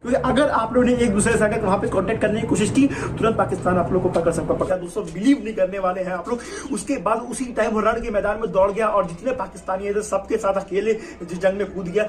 क्योंकि अगर आप लोगों ने एक दूसरे से अगर वहां पे कांटेक्ट करने की कोशिश की, तुरंत पाकिस्तान आप लोग को पकड़ सकता। पकड़ा दोस्तों, बिलीव नहीं करने वाले हैं आप लोग। उसके बाद उसी टाइम वो रण के मैदान में दौड़ गया और जितने पाकिस्तानी थे सबके साथ अकेले जिस जंग में कूद गया।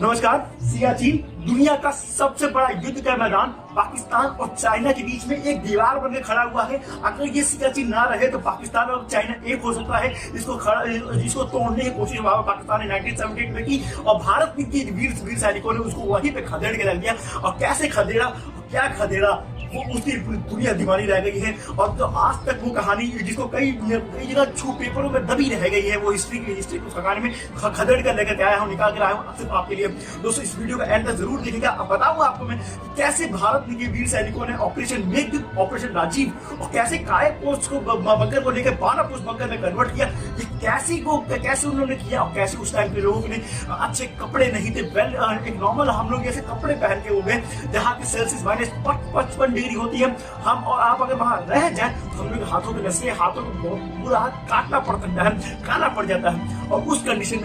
नमस्कार। सियाचिन दुनिया का सबसे बड़ा युद्ध का मैदान पाकिस्तान और चाइना के बीच में एक दीवार बनकर खड़ा हुआ है। अगर ये सियाचिन ना रहे तो पाकिस्तान और चाइना एक हो सकता है। इसको तोड़ने की कोशिश पाकिस्तान ने 1978 में की और भारत की वीर सैनिकों ने उसको वहीं पे खदेड़ के रख दिया। और कैसे खदेड़ा, क्या खदेड़ा, वो उसकी दुनिया दीवानी रह गई है। और तो आज तक वो कहानी जिसको कई जगह छू पेपरों में दबी रह गई है, वो हिस्ट्री को सगाने में खदेड़ कर लेकर आया हूँ, निकाल कर आया हूँ सिर्फ आपके लिए। दोस्तों इस वीडियो का एंड तक जरूर देखिएगा। अब बताऊंगा आपको मैं कैसे भारत के वीर सैनिकों ने ऑपरेशन मेघदूत, ऑपरेशन राजीव और कैसे कायक पोस्ट को बंकर को लेकर 12 पोस्ट बंकर में कन्वर्ट किया। ये कैसे उन्होंने किया और कैसे उस टाइम के लोगों ने अच्छे कपड़े नहीं थे, एक नॉर्मल हम लोग जैसे कपड़े पहन के हो गए, जहाँ की सेल्सियस -55 डिग्री होती है। हम और आप अगर वहां रह जाए तो हम लोग हाथों के नसले, हाथों को पूरा हाथ काटना पड़ सकता है, काला पड़ जाता है। और उस कंडीशन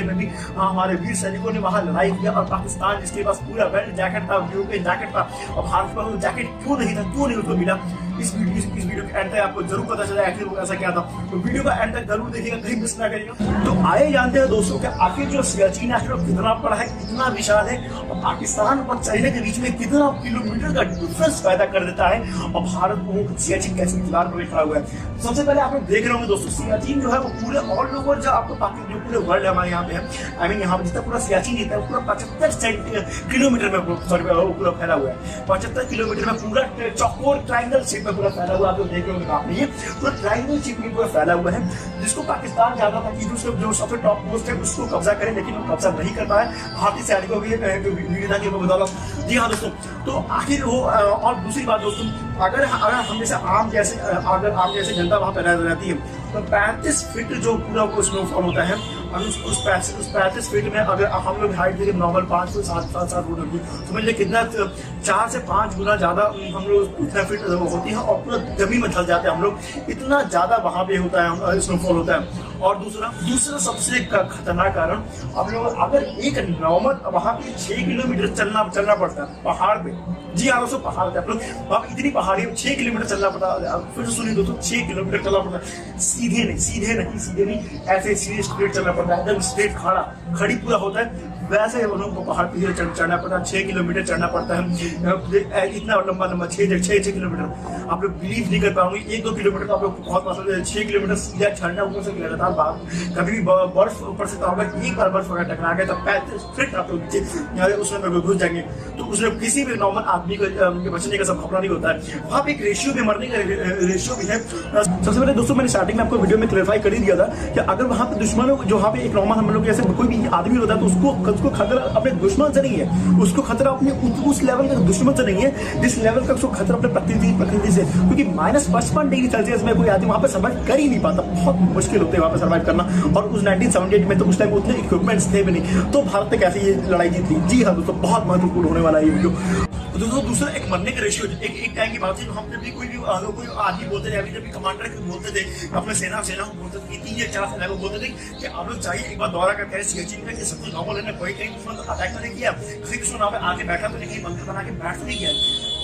में भी हमारे वीर सैनिकों ने वहां लड़ाई किया। और पाकिस्तान जिसके पास पूरा बेल्ट जैकेट था, यूरोपियन जैकेट था, और भारत के पास जैकेट क्यों नहीं था, क्यों नहीं उसको मिला, इस वीडियो के एंड तक आपको जरूर पता चला आखिर वो ऐसा क्या था। तो वीडियो का एंड तक जरूर देखिएगा, कहीं मिस ना करिएगा। तो आए जानते हैं दोस्तों कि आखिर जो सियाचिन आखिर कितना बड़ा है, कितना विशाल है, और पाकिस्तान और चाइना के बीच में कितना किलोमीटर का डिफरेंस पैदा कर देता है। और भारत को सियाचिन कैसे दीवार पर खड़ा हुआ है। सबसे पहले आप लोग देख रहे होंगे दोस्तों, सियाचिन जो है वो पूरे ऑल ओवर जो आपको पाकिस्तान पूरे वर्ल्ड हमारे यहाँ पे है, आई मीन यहाँ पे जितना पूरा सियाचिन है पूरा 75 किलोमीटर में पूरा फैला हुआ है। 75 किलोमीटर में पूरा चौकोर ट्राइंगल शेप में पूरा फैला हुआ। आप लोग देख रहे होंगे आपने, ये पूरा ट्राइंगल शेप में पूरा फैला हुआ है, जिसको पाकिस्तान चाहता था कि जो सबसे टॉप पोस्ट है उसको कब्जा करे, लेकिन वो कब्जा नहीं कर पाया भारतीय सैनिकों की वीरता की बदौलत। जी हाँ दोस्तों, तो आखिर वो और दूसरी बात दोस्तों, अगर हम जैसे आम जैसे जनता वहां पर रहती है तो 35 फीट जो पूरा स्नोफॉल होता है, अगर उस 35 फीट में अगर हम लोग हाइट देखें नॉर्मल 5 से 7 फुट होगी, समझ लीजिए कितना 4 से 5 गुना ज्यादा हम लोग उतना फीट होती है और पूरा जमीन में ढल जाते हैं हम लोग, इतना ज्यादा वहां पे होता है, स्नोफॉल होता है। और दूसरा सबसे खतरनाक कारण, आप लोग अगर एक नॉर्मल वहां पे 6 किलोमीटर चलना पड़ता है पहाड़ पे। जी हाँ दोस्तों, पहाड़ पे आप लोग वहां पे इतनी पहाड़ी 6 किलोमीटर चलना पड़ता है। फिर सुनिए दोस्तों, 6 किलोमीटर चलना पड़ता है, सीधे नहीं, ऐसे सीधे स्ट्रेट चलना पड़ता है, एकदम स्ट्रेट खड़ी पूरा होता है, वैसे हम लोग को पहाड़ पे चढ़ना पड़ता है। 6 किलोमीटर चढ़ना पड़ता है, इतना लंबा 6 किलोमीटर आप लोग बिलीव नहीं कर पाओगे। 1-2 किलोमीटर तो आप लोग बहुत पसंद है, 6 किलोमीटर सीधा चढ़ना, ऊपर से लगातार कभी भी बर्फ ऊपर से होगा, एक बार बर्फ अगर टकरा गया तो 35 फीट आप लोग नीचे उसमें घुस जाएंगे। तो उसमें किसी भी नॉर्मल आदमी को बचने का संभावना नहीं होता है। वहाँ पे एक रेशियो भी, मरने का रेशियो भी है। सबसे पहले दोस्तों मैंने स्टार्टिंग में आपको वीडियो में क्लैरिफाई कर ही दिया था कि अगर वहाँ पे दुश्मनों जो वहाँ पे एक नॉर्मल हम लोग जैसे कोई भी आदमी होता है तो उसको खतरा अपने दुश्मन से नहीं है, उसको खतरा अपने उस लेवल का दुश्मन से नहीं है जिस लेवल का उसको खतरा अपने प्रकृति से। क्योंकि -55 डिग्री सेल्सियस में कोई आदमी वहाँ पे सर्वाइव कर ही नहीं पाता, बहुत मुश्किल होता है वहाँ पे सर्वाइव करना। और उस 1978 में तो उस टाइम उतने इक्विपमेंट्स थे भी नहीं, तो भारत ने कैसे ये लड़ाई जीती। जी हाँ दोस्तों, बहुत महत्वपूर्ण होने वाला है ये वीडियो। दोस्तों दूसरा एक मरने का रेशियो, एक टाइम की बात है, हम जब भी कोई आदमी बोलते थे, जब भी कमांडर बोलते थे अपने सेना को बोलते थे, 3 या 4 सेना को बोलते थे कि आप लोग चाहिए एक बार दौरा करके सियाचिन में, सब कुछ नॉर्मल है, कोई कहीं दुश्मन अटैक तो नहीं किया, किसी दुश्मन वहाँ पे आके बैठा तो नहीं, कहीं बंकर बना के बैठ तो नहीं किया।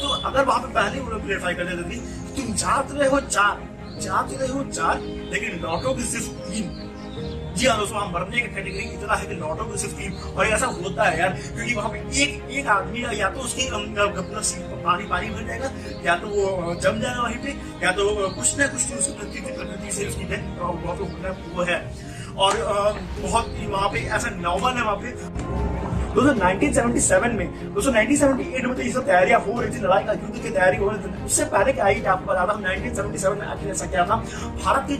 तो अगर वहाँ पे पहले वो लोग क्लियरफाई कर देते थे, तुम जाते रहे हो 4, लेकिन लौटो की सिर्फ 3। जी हाँ दोस्तों, हम मरने का कैटेगरी इतना है कि लौटो को सिर्फ 3। और ऐसा होता है यार, क्योंकि वहाँ पे एक आदमी या तो उसकी पानी भर जाएगा, या तो वो जम जाएगा वहीं पे, या तो कुछ ना कुछ प्रकृति से उसकी डेथ वो है। और बहुत वहाँ पे ऐसा नॉर्मल है वहाँ पे। दोस्तों 1977 में 1978 में तो ये सब तैयारियां हो रही थी, लड़ाई का युद्ध की तैयारी हो रही थी। उससे पहले क्या आई आपको बताता हूँ 1977 में आखिर ऐसा क्या था। भारत की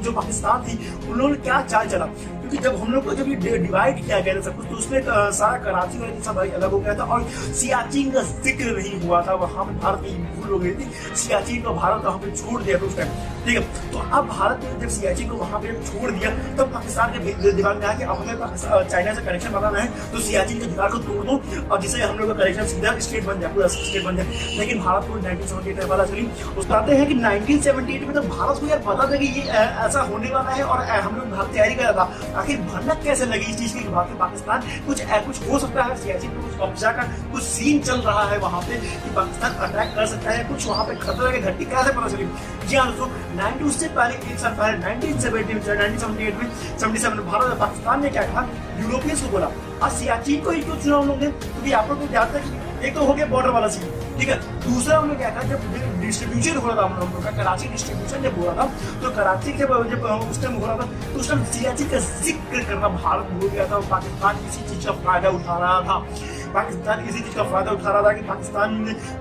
जो पाकिस्तान थी उन्होंने क्या चाल चला, क्योंकि जब हम लोग को जब ये डिवाइड किया गया था सब कुछ, तो उसमें सारा कराची का सब अलग हो गया था और सियाचिन का जिक्र नहीं हुआ था। वहां पे भारत की भूल हो गई थी, सियाचिन को भारत वहां पे छोड़ दिया था उस टाइम, ठीक है। तो अब भारत ने जब सियाचिन को वहां पे छोड़ दिया, तब तो पाकिस्तान के दिमाग में आया कि अब हमें चाइना से कनेक्शन बनाना है, तो सियाचिन के दीवार को तोड़ दो और जिससे हम लोग का कनेक्शन सीधा स्टेट बन जाए, पूरा स्टेट बन जाए। लेकिन भारत को 1978 में पता चली, बताते हैं कि 1978 में तो भारत को यार पता था कि ये ऐसा होने वाला है और हम लोग भारत तैयारी कर रहा था। आखिर भनक कैसे लगी इस चीज की बाकी पाकिस्तान कुछ हो सकता है, सियाचिन में कुछ कब्जा का कुछ सीन चल रहा है वहां पे कि पाकिस्तान अटैक कर सकता है, कुछ वहां पे खतरा की घंटी कैसे पता चली? जी हाँ दोस्तों, 90 उससे पहले एक साल पहले 1978 में 77 में भारत और पाकिस्तान ने क्या कहा, यूरोपियंस को बोला और सियाचिन को ही क्यों चुना उन लोगों ने? क्योंकि आप लोग को याद है कि एक तो हो गया बॉर्डर वाला सीन, ठीक है, दूसरा उन्होंने क्या कहा, जब डिस्ट्रीब्यूशन हो रहा था हम लोगों का, कराची डिस्ट्रीब्यूशन जब हो रहा था, तो कराची जब उस टाइम हो रहा था तो उस टाइम सियाचिन का जिक्र करना भारत भूल गया था और पाकिस्तान इसी चीज का फायदा उठा रहा था। पाकिस्तान इसी चीज का फायदा उठा रहा था कि पाकिस्तान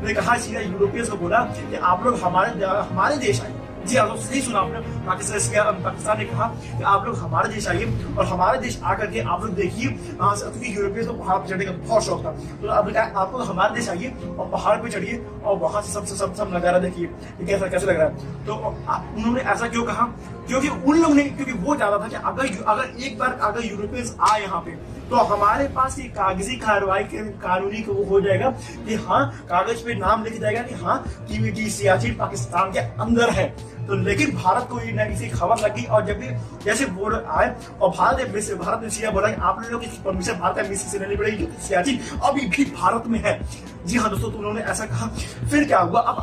ने कहा सीधा यूरोपियंस को बोला कि आप लोग हमारे देश आए। जी आप लोग सही सुना आपने, पाकिस्तान ने कहा कि आप लोग हमारे देश आइए और हमारे देश आकर के आप लोग देखिए, क्योंकि यूरोपियंस को पहाड़ पर चढ़ने का बहुत शौक था, तो आप लोग हमारे देश आइए और पहाड़ पे चढ़िए और वहां से सब नजारा देखिए कि कैसे लग रहा है। तो उन्होंने ऐसा क्यों कहा? क्योंकि उन लोगों ने, क्योंकि वो चाहता था कि अगर एक बार अगर यूरोपियंस आए यहाँ पे तो हमारे पास ये कागजी कार्रवाई कानूनी को वो हो जाएगा कि हाँ, कागज पे नाम लिख जाएगा कि हाँ कि सियाचिन पाकिस्तान के अंदर है। तो लेकिन भारत को ये इसी खबर लगी और जब भी जैसे वो आए और भारत ने सीधा बोला कि आप लोगों की परमिशन भारत में मिस्सी से लेनी पड़ेगी क्योंकि सियाचिन अभी भी भारत में है। जी हाँ दोस्तों, तो उन्होंने ऐसा कहा। फिर क्या हुआ? अब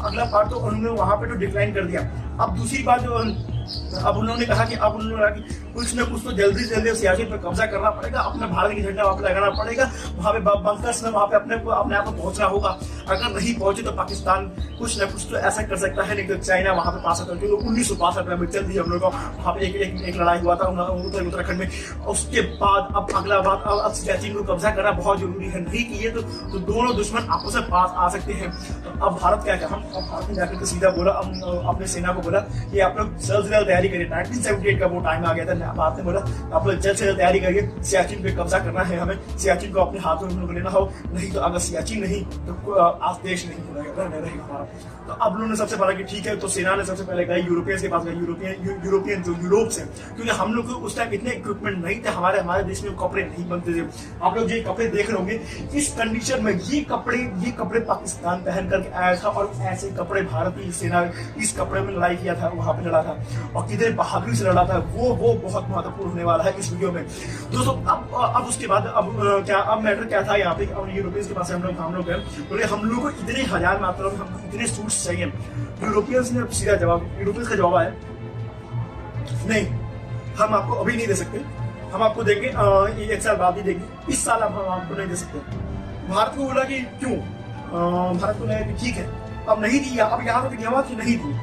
अगला पार्ट तो उन्होंने वहां पे तो डिक्लाइन कर दिया। अब दूसरी बात जो अब उन्होंने कहा कि कुछ न कुछ तो जल्दी से जल्दी सियाचिन पर कब्जा करना पड़ेगा, अपना भारत की झंडा वहां पर लगाना पड़ेगा, वहां पे बंकर्स में वहां पे अपने आप को पहुंचना होगा। अगर नहीं पहुंचे तो पाकिस्तान कुछ न कुछ तो ऐसा कर सकता है, नहीं तो चाइना वहां पे पास करके 1962 में चल दी हम लोग वहां पे एक लड़ाई हुआ था उत्तराखंड में। उसके बाद अब अगला बात, अब सियाचिन को कब्जा करना बहुत जरूरी है, नहीं किए तो दोनों दुश्मन आपस में पास आ सकते हैं। तो अब भारत क्या कहा? अब भारत ने जाकर के सीधा बोला अपने सेना को बोला कि आप लोग जल्द से जल्द तैयारी करिए। 1978 का वो टाइम आ गया था, भारत ने बोला आप लोग जल्द से जल्द तैयारी करिए, सियाचिन पे कब्जा करना है हमें, सियाचिन को अपने हाथों में लेना हो, नहीं तो अगर सियाचिन नहीं तो आज देश नहीं रहेगा हमारा। तो अब उन्होंने सबसे पहले कि ठीक है, तो सेना ने सबसे पहले गई यूरोपियंस के पास गई, यूरोपियन जो यूरोप से, क्योंकि हम लोग को उस टाइम इतने इक्विपमेंट नहीं थे, हमारे देश में कपड़े नहीं बनते थे। आप लोग ये कपड़े देख रहे होंगे, इस कंडीशन में ये कपड़े पाकिस्तान पहन करके आया था और ऐसे कपड़े भारतीय सेना इस कपड़े में लड़ाई किया था, वहां पे लड़ा था और कितने बहादुरी से लड़ा था, वो बहुत महत्वपूर्ण होने वाला है इस वीडियो में दोस्तों। अब उसके बाद अब मैटर क्या था यहाँ पे, यूरोपियंस के पास हम लोग गए, बोले हम लोग को इतने हजार मात्रा में हमको इतने सूट्स चाहिए। यूरोपियंस ने सीधा यूरोपियंस का जवाब आया, नहीं हम आपको अभी नहीं दे सकते, हम आपको देंगे एक साल बाद ही देंगे, इस साल अब हम आपको नहीं दे सकते। भारत को बोला कि क्यों? भारत को लगा कि ठीक है अब नहीं दिया, अब यहाँ पे दिया कि नहीं दी।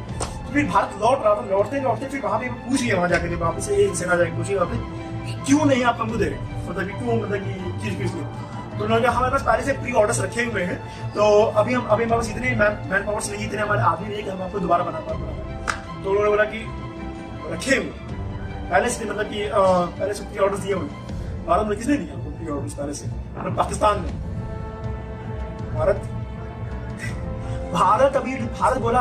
फिर भारत लौट रहा था, लौटते फिर वहां पे पूछ लिया, वहां जाकर वापस से एक सेना जाकर पूछिए वहां पे क्यों नहीं आप हमको दे रहे, मतलब क्यों, मतलब कि किस लिए? तो उन्होंने कहा हमारे पास पहले से प्री ऑर्डर्स रखे हुए हैं, तो अभी हमारे पास इतने मैन पावर्स नहीं, इतने हमारे आदमी नहीं कि हम आपको दोबारा बना पाए। तो उन्होंने बोला कि रखे हुए पहले से, मतलब कि पहले से प्री ऑर्डर्स दिए हुए। भारत में किसने दिया आपको प्री ऑर्डर्स पहले से? पाकिस्तान ने। भारत बोला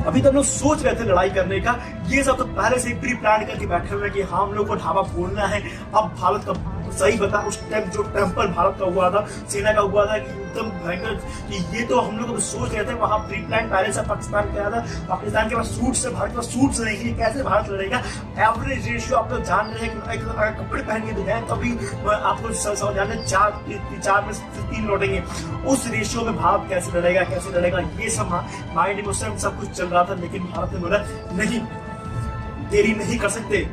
अभी तो हम लोग सोच रहे थे लड़ाई करने का, ये सब तो पहले से प्री प्लान करके बैठे हुए कि हाँ हम लोग को ढाबा फोड़ना है। अब भारत का सही बता, उस टाइम जो टेम्पर भारत का हुआ था, सेना का हुआ था, एकदम भयंकर कि ये तो हम लोग सोच रहे थे, वहां प्री प्लान पहले से पाकिस्तान का था। पाकिस्तान के पास सूट से, भारत के पास सूट से नहीं, कैसे भारत लड़ेगा? एवरेज रेशियो आप लोग जान रहे हैं कि अगर कपड़े पहन के दिखाएं तभी आपको समझ जाने 4 में 3 लौटेंगे। उस रेशियो में भारत कैसे लड़ेगा ये सब माइंड में उस टाइम सब कुछ चल रहा था। लेकिन भारत ने बोला नहीं, देरी नहीं कर सकते।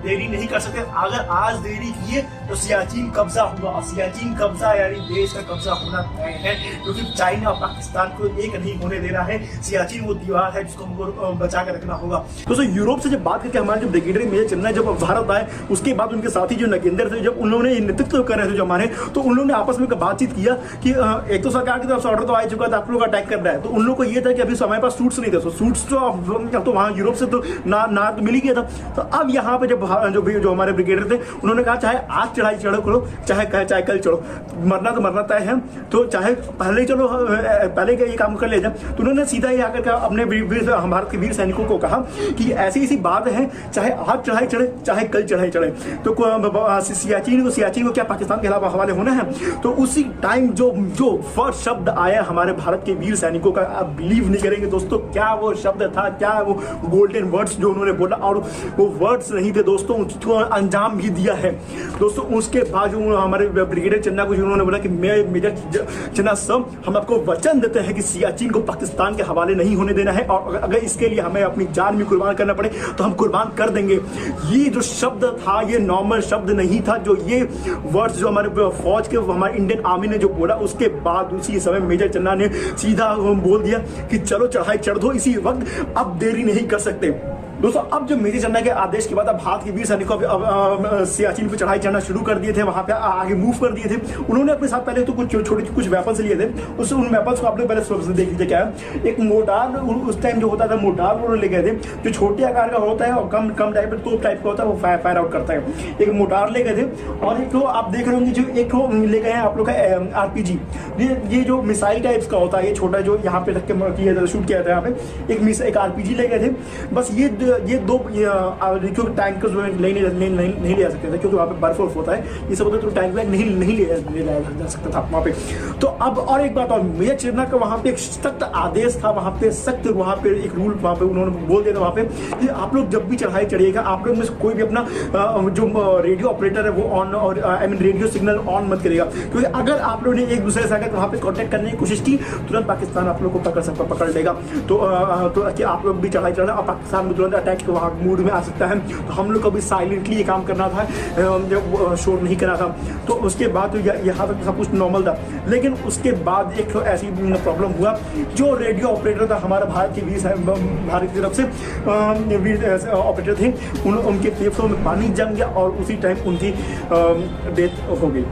अगर आज देरी किए तो सियाचिन कब्जा हुआ, और सियाचिन कब्जा यानी देश का कब्जा होना तय है, क्योंकि चाइना और पाकिस्तान को एक नहीं होने दे रहा है। सियाचिन वो दीवार है जिसको हमको बचा कर रखना होगा। तो यूरोप से जब बात करके हमारे जो ब्रिगेडियर मेजर जनरल जब भारत आए, उसके बाद उनके साथी जो नगेंद्र थे, जब उन्होंने नेतृत्व कर रहे थे जो हमारे, तो उन लोगों ने आपस में बातचीत किया कि एक तो सरकार की तरफ से ऑर्डर तो आ चुका था, आप लोग अटैक कर रहा है। तो उन लोग को ये था कि अभी हमारे पास सूट्स नहीं थे, सूट्स तो वहाँ यूरोप से तो ना तो मिल ही गया था। तो अब यहाँ पे जो हमारे ब्रिगेडियर थे, उन्होंने कहा चाहे आग चढ़ाई चढ़ो करो, चाहे कल चढ़ो, मरना तो मरना तय है, तो चाहे पहले चलो, पहले ये काम कर ले जाए। तो उन्होंने सीधा ही आकर अपने भारत के वीर सैनिकों को कहा कि ऐसी ऐसी बात है, चाहे आज चढ़ाई चढ़े चाहे कल चढ़ाई चढ़े। तो सियाचिन को क्या पाकिस्तान के हवाले होना है? तो उसी टाइम जो फर्स्ट शब्द आया हमारे भारत के वीर सैनिकों का, आप बिलीव नहीं करेंगे दोस्तों, क्या वो शब्द था, क्या वो गोल्डन वर्ड्स जो उन्होंने बोला। और वो वर्ड्स नहीं थे दोस्तों, उसको अंजाम भी दिया है दोस्तों। उसके बाद जो हमारे ब्रिगेडियर चन्ना को उन्होंने बोला कि मेजर चन्ना साहब, हम आपको वचन देते हैं कि सियाचिन को पाकिस्तान के हवाले नहीं होने देना है, और अगर इसके लिए हमें अपनी जान भी कुर्बान करना पड़े तो हम कुर्बान कर देंगे। ये जो शब्द था, ये नॉर्मल शब्द नहीं था, जो ये वर्ड्स जो हमारे फौज के, हमारे इंडियन आर्मी ने जो बोला, उसके बाद उसी समय मेजर चन्ना ने सीधा बोल दिया कि चलो चढ़ाई चढ़ दो इसी वक्त, अब देरी नहीं कर सकते। दोस्तों अब जो मेजर चन्ना के आदेश के बाद अब भारत के वीर सैनिकों सियाचिन पे चढ़ाई चढ़ना शुरू कर दिए थे, वहां पे आगे मूव कर दिए थे। उन्होंने अपने साथ पहले तो कुछ वेपन्स लिए थे, उससे उन वेपन्स को आपने पहले देख लीजिए क्या है। एक मोटार उस टाइम जो होता था, मोटार उन्होंने ले गए थे, जो छोटे आकार का होता है और कम टाइप तोप टाइप का होता है, वो फायर आउट करता है। एक मोटार ले गए थे, और एक तो आप देख रहे होंगे जो एक ले गए हैं आप लोग का RPG, ये जो मिसाइल टाइप्स का होता है, ये छोटा जो यहाँ पे रख के शूट किया था, यहाँ पे एक RPG ले गए थे। बस ये दो टैंकर्स नहीं ले जा सकते थे, क्योंकि वहाँ पे बर्फ होता है, ये सब होता है, तो टैंक बैग नहीं ले जा सकता था वहाँ पे। तो अब और एक बात, और मेजर चन्ना का वहाँ पे एक सख्त आदेश था, वहाँ पे सख्त, वहाँ पे एक रूल वहाँ पे उन्होंने बोल दिया था वहाँ पे कि आप लोग जब भी चढ़ाई चढ़िएगा, आप लोग में से कोई भी अपना जो रेडियो ऑपरेटर है वो ऑन, और रेडियो सिग्नल ऑन मत करेगा, क्योंकि अगर आप लोगों ने एक दूसरे से अगर वहाँ पे कॉन्टेक्ट करने की कोशिश की, तुरंत पाकिस्तान आप लोग को पकड़ लेगा। तो आप लोग भी चढ़ाई चढ़ना, और पाकिस्तान में तुरंत अटैक वहाँ मूड में आ सकता है। तो हम लोग को भी साइलेंटली ये काम करना था, जब शोर नहीं करना था। तो उसके बाद तो यहाँ तक सब कुछ नॉर्मल था, लेकिन उसके बाद एक ऐसी प्रॉब्लम हुआ, जो रेडियो ऑपरेटर था हमारा भारत की तरफ से वीर ऑपरेटर थे, उनके फेफड़ों में पानी जम गया, और उसी टाइम उनकी डेथ हो गई।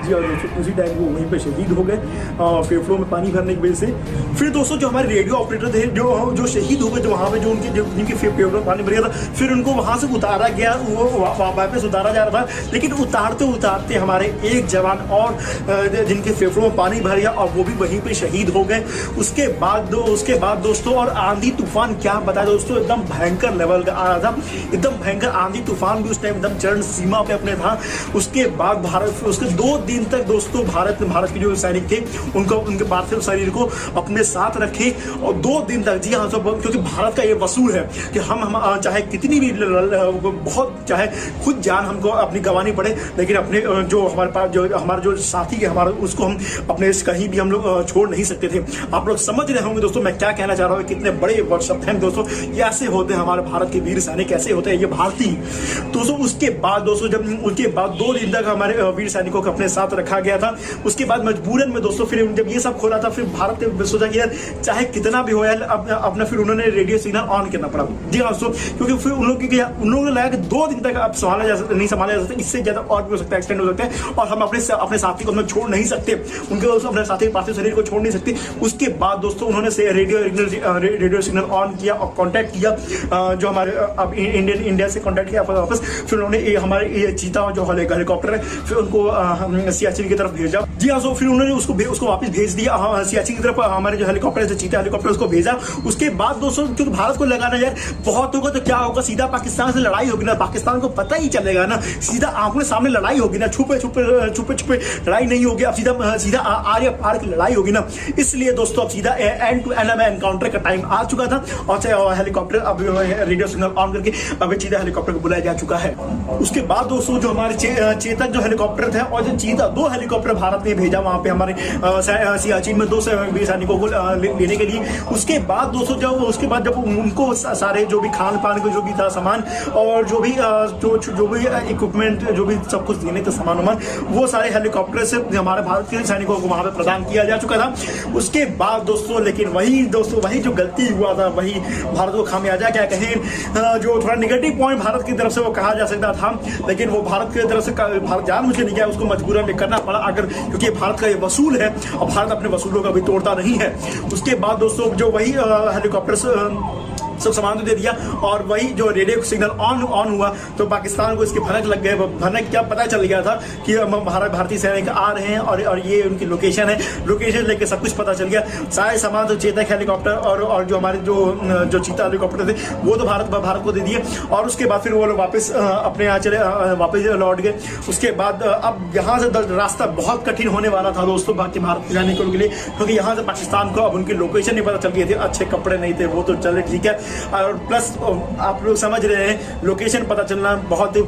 जी, और दोस्तों उसी टाइम वो वहीं पे शहीद हो गए फेफड़ों में पानी भरने की वजह से। फिर दोस्तों जो हमारे रेडियो ऑपरेटर थे जो शहीद हो गए, जो वहाँ पे जो जिनके फेफड़ों में पानी भर गया था, फिर उनको वहाँ से उतारा गया, वो वापस उतारा जा रहा था, लेकिन उतारते हमारे एक जवान और जिनके फेफड़ों में पानी भर गया, और वो भी वहीं पे शहीद हो गए। उसके बाद दोस्तों, और आंधी तूफान क्या बताया दोस्तों, एकदम भयंकर लेवल का आ रहा था, एकदम भयंकर आंधी तूफान भी उस टाइम एकदम चरण सीमा पे अपने था। उसके बाद उसके 2 दिन तक दोस्तों भारत के जो सैनिक थे, उनके पार्थिव शरीर को अपने साथ रखे, और 2 दिन तक, जी हाँ, क्योंकि भारत का ये वसूल है कि हम चाहे कितनी भी बहुत चाहे खुद जान हमको अपनी गंवानी पड़े, लेकिन अपने जो हमारे पास जो साथी है हमारा, उसको हम अपने कहीं भी हम लोग छोड़ नहीं सकते थे। आप लोग समझ रहे होंगे दोस्तों मैं क्या कहना चाह रहा हूँ, कितने बड़े वर्ड शब्द हैं दोस्तों, ये ऐसे होते हैं हमारे भारत के वीर सैनिक, ऐसे होते हैं ये भारतीय दोस्तों। उसके बाद दोस्तों, जब उनके बाद 2 दिन तक हमारे वीर सैनिकों को अपने साथ रखा गया था। उसके बाद मजबूरन में दोस्तों, फिर जब ये सब खोला था, फिर भारत ने सोचा कि यार चाहे कितना भी हो यार, अपना फिर उन्होंने रेडियो सिग्नल ऑन करना पड़ा। जी हाँ दोस्तों, क्योंकि फिर उन लोगों ने लगा कि 2 दिन तक अब नहीं संभाला जा सकता, इससे ज्यादा और भी हो सकता है, एक्सटेंड हो सकता है, और हम अपने साथी को छोड़ नहीं सकते, उनके अपने साथी के पार्थिव शरीर को छोड़ नहीं सकते। उसके बाद दोस्तों उन्होंने रेडियो सिग्नल ऑन किया और कॉन्टैक्ट किया, जो हमारे अब इंडिया से कॉन्टैक्ट किया वापस। फिर उन्होंने हमारे चीता जो हेलीकॉप्टर है, फिर उनको सियाचिन की तरफ भेजा। जी हाँ, फिर उन्होंने उसको वापस भेज दिया सियाचिन की तरफ, हमारे जो हेलीकॉप्टर है, चीता हेलीकॉप्टर, उसको भेजा। उसके बाद दोस्तों, क्योंकि भारत को लगाना यार बहुत होगा तो क्या होगा, सीधा पाकिस्तान से लड़ाई होगी ना, पाकिस्तान को पता ही चलेगा ना, सीधा आंखों सामने लड़ाई होगी ना, छुपे लड़ाई नहीं होगी, अब सीधा आर पार की लड़ाई होगी ना। इसलिए दोस्तों अब सीधा एंड टू एंड एनकाउंटर का टाइम आ चुका था, और हेलीकॉप्टर अब रेडियो सिग्नल ऑन करके अब चीता हेलीकॉप्टर को बुलाया जा चुका है। उसके बाद दोस्तों जो हमारे चेतक जो हेलीकॉप्टर थे, और जो चीता, 2 हेलीकॉप्टर भारत ने भेजा वहां पे हमारे सियाचिन में 2 वीर सैनिकों को लेने के लिए। उसके बाद दोस्तों जब उनको सारे जो भी खान पान को जो भी था सामान, और जो भी इक्विपमेंट, जो भी सब कुछ देने थे सामान, वो सारे हेलीकॉप्टर से हमारे भारत के सैनिकों को वहां पे प्रदान किया जा चुका था। उसके बाद दोस्तों, लेकिन वही जो गलती हुआ था, वही भारत को खामियाजा क्या कहें, जो थोड़ा नेगेटिव पॉइंट भारत की तरफ से वो कहा जा सकता था, लेकिन वो भारत की तरफ से भारत जानबूझ नहीं किया, उसको मजबूरन में करना पड़ा, अगर क्योंकि भारत का ये वसूल है, और भारत अपने वसूलों का भी तोड़ता नहीं है। उसके बाद दोस्तों जो वही हेलीकॉप्टर सब सामान तो दे दिया, और वही जो रेडियो सिग्नल ऑन हुआ तो पाकिस्तान को इसके भनक लग गए। भनक क्या पता चल गया था कि भारतीय सैनिक आ रहे हैं और ये उनकी लोकेशन है, लोकेशन लेके सब कुछ पता चल गया। सारे सामान तो चेतक हेलीकॉप्टर और जो हमारे जो चीता हेलीकॉप्टर थे वो तो भारत को दे दिए, और उसके बाद फिर वो लोग वापस अपने यहाँ चले, वापस लौट गए। उसके बाद अब यहाँ से रास्ता बहुत कठिन होने वाला था दोस्तों बाकी भारत जाने के लिए, क्योंकि यहाँ से पाकिस्तान को अब उनकी लोकेशन नहीं पता चल गई थी। अच्छे कपड़े नहीं थे वो तो चले ठीक है, और प्लस आप लोग समझ रहे हैं लोकेशन पता चलना बहुत ही,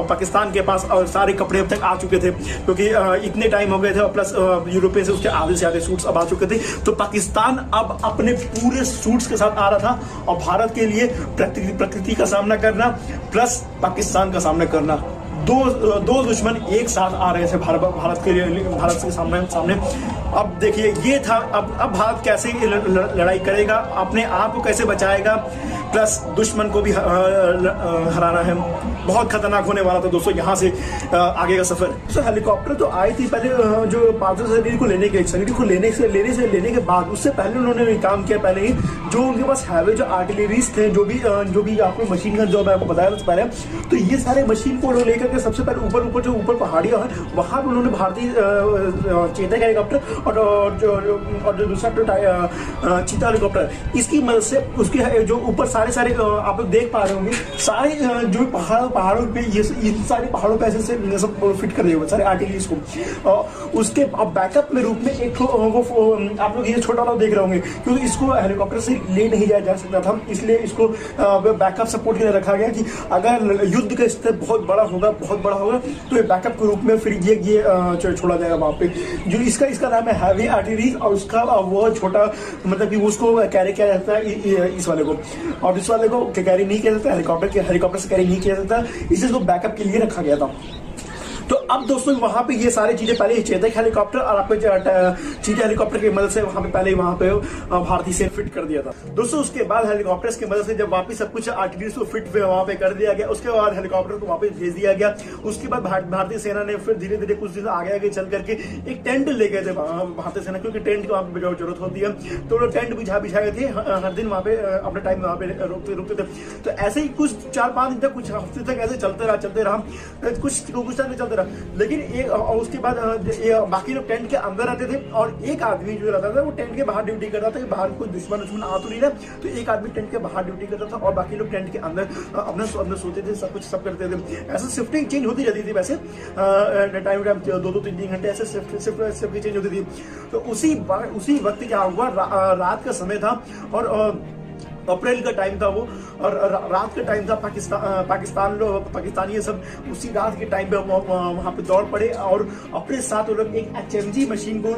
पाकिस्तान के पास और सारे कपड़े अब तक आ चुके थे क्योंकि इतने टाइम हो गए थे, और प्लस यूरोपियन से उसके आधे से आधे सूट्स अब आ चुके थे। तो पाकिस्तान अब अपने पूरे सूट्स के साथ आ रहा था, और भारत के लिए प्रकृति का सामना करना प्लस पाकिस्तान का सामना करना, दो दुश्मन एक साथ आ रहे थे भारत के सामने। अब देखिए ये था, अब भारत कैसे लड़ाई करेगा, अपने आप को कैसे बचाएगा, प्लस दुश्मन को भी हराना है। बहुत खतरनाक होने वाला था दोस्तों यहाँ से आगे का सफर। तो हेलीकॉप्टर तो आई थी पहले जो पार्थिव शरीर को लेने के बाद, उससे पहले उन्होंने काम किया पहले ही, जो उनके पास हैवी जो आर्टिलरीज थे, जो भी आपको मशीन गन जो मैं आपको बताया था पहले, तो ये सारे मशीन को लेकर के सबसे पहले ऊपर पहाड़ियां है वहां पर उन्होंने भारतीय चेतक हेलीकॉप्टर और जो दूसरा चीता हेलीकॉप्टर, इसकी मदद से उसके जो ऊपर सारे आप लोग देख पा रहे होंगे, सारे जो पहाड़ों पे ये इन सारे पहाड़ों पे ऐसे सब फिट कर दिए हुए सारे आर्टिलरीज को। उसके बैकअप में रूप में एक वो आप लोग ये छोटा वाला देख रहे होंगे, क्योंकि इसको हेलीकॉप्टर से ले नहीं जाया जा सकता था, इसलिए इसको बैकअप सपोर्ट के लिए रखा गया कि अगर युद्ध का स्तर बहुत बड़ा होगा तो ये बैकअप के रूप में फिर ये छोड़ा जाएगा वहां पे। जो इसका नाम है हैवी आर्टिलरी, और उसका वो छोटा मतलब कि उसको कैरी किया जाता है इस वाले को, और इस वाले को कैरी नहीं किया जाता, हेलीकॉप्टर से कैरी नहीं किया जाता, इसे तो बैकअप के लिए रखा गया था। तो अब दोस्तों वहां पे ये सारी चीजें पहले चेतक हेलीकॉप्टर और आपके चीता हेलीकॉप्टर की मदद से वहां पे भारतीय सेना फिट कर दिया था दोस्तों। उसके बाद हेलीकॉप्टर्स की मदद से जब वापस सब कुछ आर्टिलरी को फिट वहां पे कर दिया गया, उसके बाद हेलीकॉप्टर को वापस भेज दिया गया। उसके बाद भारतीय सेना ने फिर धीरे धीरे कुछ दिन आगे चल करके एक टेंट ले गए थे भारतीय सेना, क्योंकि टेंट की वहां पे जरूरत होती है, तो वो टेंट बिछाए थे हर दिन वहां पे अपने टाइम वहां पे रुकते थे। तो ऐसे ही कुछ 4-5 दिन तक, कुछ हफ्ते तक ऐसे चलते रहा, कुछ टाइम चलते रहा। लेकिन एक उसके बाद बाकी लोग टेंट के अंदर रहते थे, और एक आदमी जो रहता था वो टेंट के बाहर ड्यूटी करता था कि बाहर कोई दुश्मन आ तो नहीं रहा, तो एक आदमी टेंट के बाहर ड्यूटी करता था और बाकी लोग टेंट के अंदर अपने सोते थे, सब करते थे। ऐसे शिफ्टिंग चेंज होती रहती थी वैसे टाइम 2-3 घंटे ऐसे शिफ्टिंग चेंज होती थी। तो उसी वक्त क्या हुआ, रात का समय था और अप्रैल का टाइम था वो, और रात का टाइम था। पाकिस्तानी सब उसी रात के टाइम पे वहां पे दौड़ पड़े, और अपने साथ वो लोग एक HMG मशीन को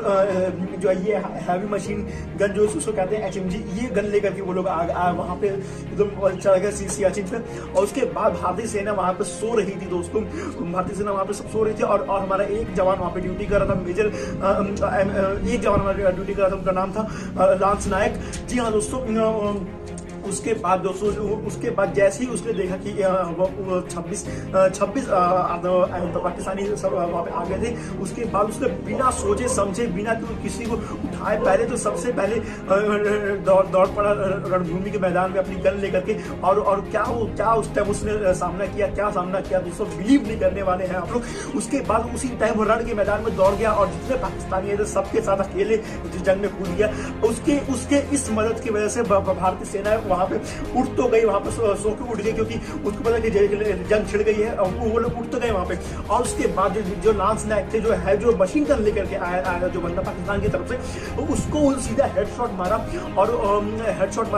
जो ये हैवी मशीन गन जो उसको कहते हैं HMG, ये गन लेकर के वो लोग वहां पे एकदम चढ़ गए सियाचिन पे। और उसके बाद भारतीय सेना वहां पे सो रही थी दोस्तों, भारतीय सेना वहां पे सब सो रही थी, और हमारा एक जवान वहां पे ड्यूटी कर रहा था, मेजर एक जवान हमारा ड्यूटी कर रहा था, उनका नाम था लांस नायक। जी हाँ दोस्तों, उसके बाद जैसे ही उसने देखा कि 26 पाकिस्तानी सब वहाँ पे आ गए थे, उसके बाद उसने बिना सोचे समझे, बिना किसी को उठाए, पहले तो सबसे पहले दौड़ पड़ा रणभूमि के मैदान में अपनी गन लेकर के, और क्या उस टाइम उसने सामना किया दोस्तों, बिलीव नहीं करने वाले हैं आप लोग। उसके बाद उसी टाइम रण के मैदान में दौड़ गया, और जितने पाकिस्तानी थे सबके साथ अकेले जंग में कूद गया। उसके इस मदद की वजह से भारतीय सेना वहां पे उठ तो गई, वहां पे सो के उठ गई, क्योंकि उनको पता कि जंग छिड़ गई है, और वो लोग उठ तो गए वहां पे। और उसके बाद जो लांस नायक थे, जो मशीन गन लेकर के आया जो बंदा पाकिस्तान की तरफ से, तो उसको सीधा हेडशॉट मारा, और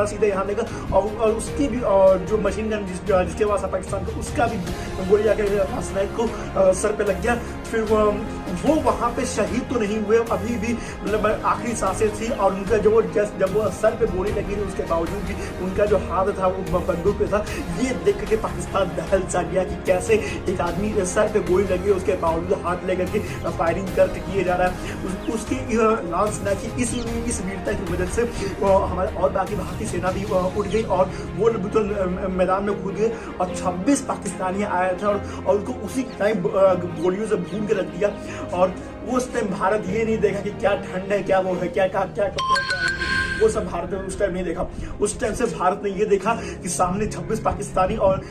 सीधा यहाँ लेकर, और उसकी भी जो मशीन गन जिसके पास पाकिस्तान को, उसका भी गोली जाकर लांस नायक को सर पे लग गया। फिर वो वहां पे शहीद तो नहीं हुए, अभी भी मतलब आखिरी सांसें थी, और उनका जब वो सर पे गोली लगी थी, उसके बावजूद भी उनका जो हाथ था वो बंदूक पे था। ये देख के पाकिस्तान दहल सा गया कि कैसे एक आदमी सर पे गोली लगी है, उसके बावजूद हाथ लेकर के फायरिंग करके किए जा रहा है। उसकी लांस नायक की इस वीरता की वजह से हमारे और बाकी भारतीय सेना भी उठ गई, और वो तो मैदान में कूद गए, और 26 पाकिस्तानी आए थे, और उनको उसी टाइम गोलियों से भून के रख दिया। और उस टाइम भारत ये नहीं देखा कि क्या ठंड है, क्या वो है, क्या वो सब भारत ने उस टाइम नहीं देखा। उस टाइम से भारत ने ये देखा कि सामने 26 पाकिस्तानी और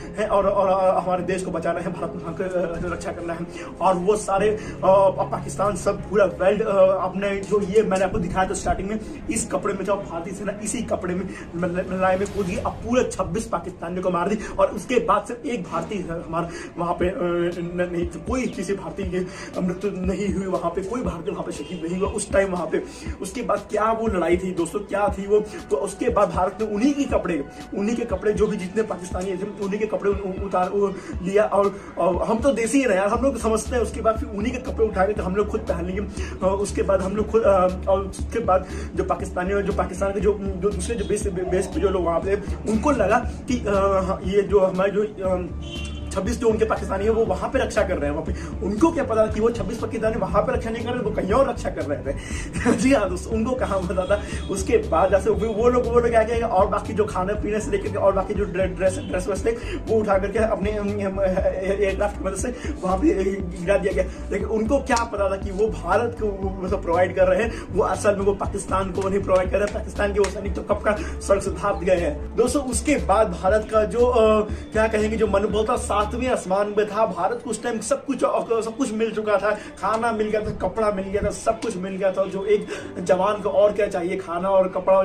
हमारे देश को बचाना है, भारत माँ की रक्षा करना है। और वो सारे पाकिस्तान सब पूरा वर्ल्ड अपने जो ये मैंने आपको दिखाया था स्टार्टिंग में, इस कपड़े में जब भारतीय सेना इसी कपड़े में लड़ाई में कूद गई, अब पूरे 26 पाकिस्तानियों को मार दी। और उसके बाद सिर्फ एक भारतीय हमारे वहां पे नहीं, कोई किसी भारतीय की मृत्यु नहीं हुई, वहां पे कोई भारतीय वहां पे शहीद नहीं हुआ उस टाइम वहां पे। उसके बाद क्या वो लड़ाई थी दोस्तों, क्या थी वो, तो उसके बाद भारत ने उन्हीं के कपड़े जो भी जितने पाकिस्तानी थे उन्हीं के कपड़े उतार लिया। और हम तो देसी ही रहे यार, हम लोग समझते हैं। उसके बाद फिर उन्हीं के कपड़े उठा के तो हम लोग खुद पहन लेंगे। उसके बाद हम लोग खुद और उसके बाद जो पाकिस्तान के जो दूसरे जो बेस पे जो लोग वहां पे, उनको लगा कि ये जो हमारे जो 26 जो उनके पाकिस्तानी है वो वहां पे रक्षा कर रहे हैं। वहां पे उनको क्या पता कि वो 26 पाकिस्तानी वहां पे रक्षा नहीं कर रहे, वो कहीं और रक्षा कर रहे थे। जी हाँ दोस्तों, उनको कहाँ पता था। उसके बाद जैसे वो लोग क्या किया, और बाकी जो खाने पीने से लेकर और बाकी जो ड्रेस थे वो उठा करके अपने एयरक्राफ्ट की मदद से वहां पे गिरा दिया गया। लेकिन उनको क्या पता था कि वो भारत को मतलब प्रोवाइड कर रहे हैं, वो असल में वो पाकिस्तान को नहीं प्रोवाइड कर रहे हैं। पाकिस्तान के वो सैनिक तो कब का सड़क से भाग गए हैं दोस्तों। उसके बाद भारत का जो क्या कहेंगे जो मनोबल था 7वें आसमान में था। भारत को उस टाइम सब कुछ मिल चुका था, खाना मिल गया था, कपड़ा मिल गया था, सब कुछ मिल गया था। जो एक जवान को और क्या चाहिए, खाना और कपड़ा।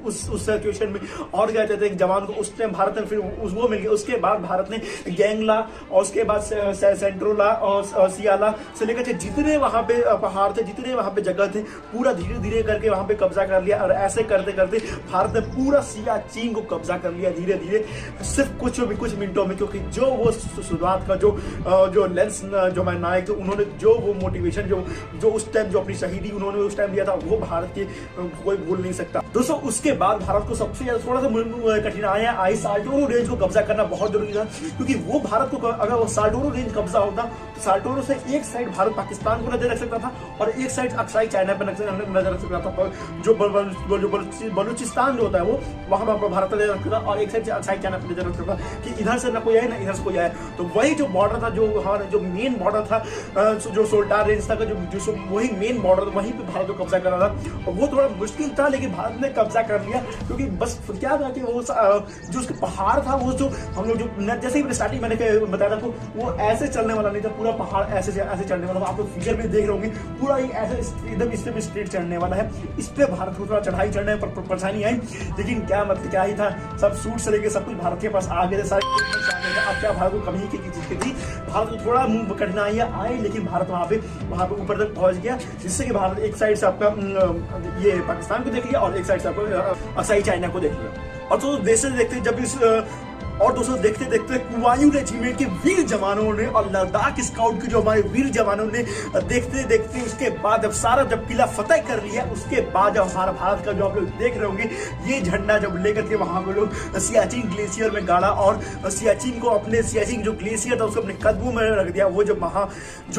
उस सिचुएशन में और क्या चाहते एक जवान को उस टाइम भारत ने फिर वो मिल गया। उसके बाद भारत ने गैंगला और उसके बाद सेंट्रोला और सियाला से लेकर जितने वहां पे पहाड़ थे, जितने वहां पे जगह थे, पूरा धीरे धीरे करके वहां पे कब्जा कर लिया। और ऐसे करते करते भारत ने पूरा सियाचिन को कब्जा कर लिया धीरे धीरे, सिर्फ कुछ मिनटों में। क्योंकि जो वो शुरुआत का जो लेंस जो हमारे नायक थे, उन्होंने जो वो मोटिवेशन जो उस टाइम जो अपनी शहीदी उन्होंने उस टाइम दिया था, वो भारत के कोई भूल नहीं सकता दोस्तों। उसके बाद भारत को सबसे ज्यादा थोड़ा सा कठिनाइयां आई। साल्टोरो रेंज को कब्जा करना बहुत जरूरी था, क्योंकि वो भारत को अगर वो साल्टोरो रेंज कब्जा होता तो साल्टोरो से एक साइड भारत पाकिस्तान को नजर रख सकता था और एक साइड अक्साई चाइना पर नजर रख सकता था। जो बलूचिस्तान जो होता है वो वहां पर भारत नजर रखता था और एक साइड से अक्साई चाइना पर नजर रख सकता था कि इधर से ना कोई आए ना इधर से कोई आए। तो वही जो बॉर्डर था, जो मेन बॉर्डर था, जो सोल्टार रेंज था, जो वही मेन बॉर्डर था, वहीं पे भारत को कब्जा करना था। और वो थोड़ा मुश्किल था, लेकिन भारत ने कब्जा कर लिया। क्योंकि बस क्या था कि वो जो उसके पहाड़ था, वो जो हम लोग जो जैसे ही स्टार्टिंग मैंने बताया था, वो ऐसे चलने वाला नहीं था। पूरा पहाड़ ऐसे चढ़ने वाला था। आप लोग फिगर में देख रहे होंगे, पूरा ऐसे एकदम स्ट्रेट चढ़ने वाला है। इस पे भारत को थोड़ा चढ़ाई चढ़ने पर परेशानी आई, लेकिन क्या ही था, सब सूट से लेके सब कुछ भारत के पास आ गए थे सारे। अब क्या भारत को कमी की चीज थी, भारत को थोड़ा कठिनाइयां आई, लेकिन भारत वहां पे ऊपर तक पहुंच गया, जिससे कि भारत एक साइड से आपका ये पाकिस्तान को देख लिया और एक साइड से आपको अक्साई चाइना को देख लिया। और तो देश से देखते जब इस और दोस्तों देखते देखते कुवायूं रेजिमेंट के वीर जवानों ने और लद्दाख स्काउट के जो हमारे वीर जवानों ने देखते देखते उसके बाद जब किला फतेह कर लिया, उसके बाद जब हमारा भारत का जो आप लोग देख रहे होंगे ये झंडा जब लेकर के वहां पे लोग सियाचिन ग्लेशियर में गाड़ा और सियाचिन जो ग्लेशियर था उसको अपने कदमों में रख दिया। वो जो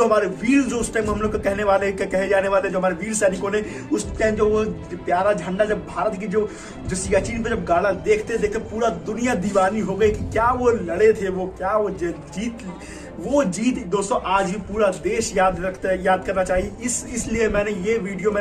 हमारे वीर जो उस टाइम हम लोग कहे जाने वाले जो हमारे वीर सैनिकों ने उस टाइम जो वो प्यारा झंडा जब भारत की जो सियाचिन पे जब गाड़ा, देखते देखते पूरा दुनिया दीवानी हो गई कि क्या वो लड़े थे, क्या वो जीत दोस्तों आज भी पूरा देश याद करना चाहिए। इसलिए मैंने ये वीडियो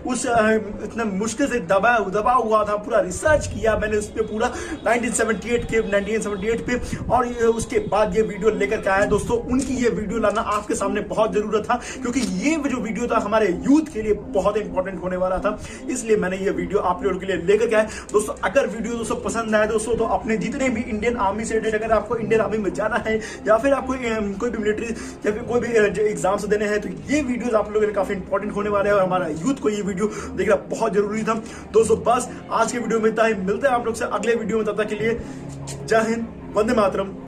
उस इतना मुश्किल से दबा हुआ था, पूरा रिसर्च किया मैंने उस पे पूरा 1978 पे, और उसके बाद ये वीडियो लेकर के आया दोस्तों। उनकी ये वीडियो लाना आपके सामने बहुत जरूरत था, क्योंकि ये जो वीडियो था हमारे यूथ के लिए बहुत इंपॉर्टेंट होने वाला था। इसलिए मैंने ये वीडियो आप लोगों के लिए लेकर के आया दोस्तों। अगर वीडियो दोस्तों पसंद आया दोस्तों, तो अपने जितने भी इंडियन आर्मी से रिलेटेड, अगर आपको इंडियन आर्मी में जाना है या फिर आपको कोई भी मिलिट्री या फिर कोई भी एग्जाम्स देने हैं, तो ये वीडियोस आप लोगों के लिए काफी इंपॉर्टेंट होने वाले हैं और हमारा यूथ को ये वीडियो देखना बहुत जरूरी था दोस्तों। बस आज के वीडियो में इतना ही, मिलते हैं आप लोग से अगले वीडियो में। तब तक के लिए जय हिंद, वंदे मातरम।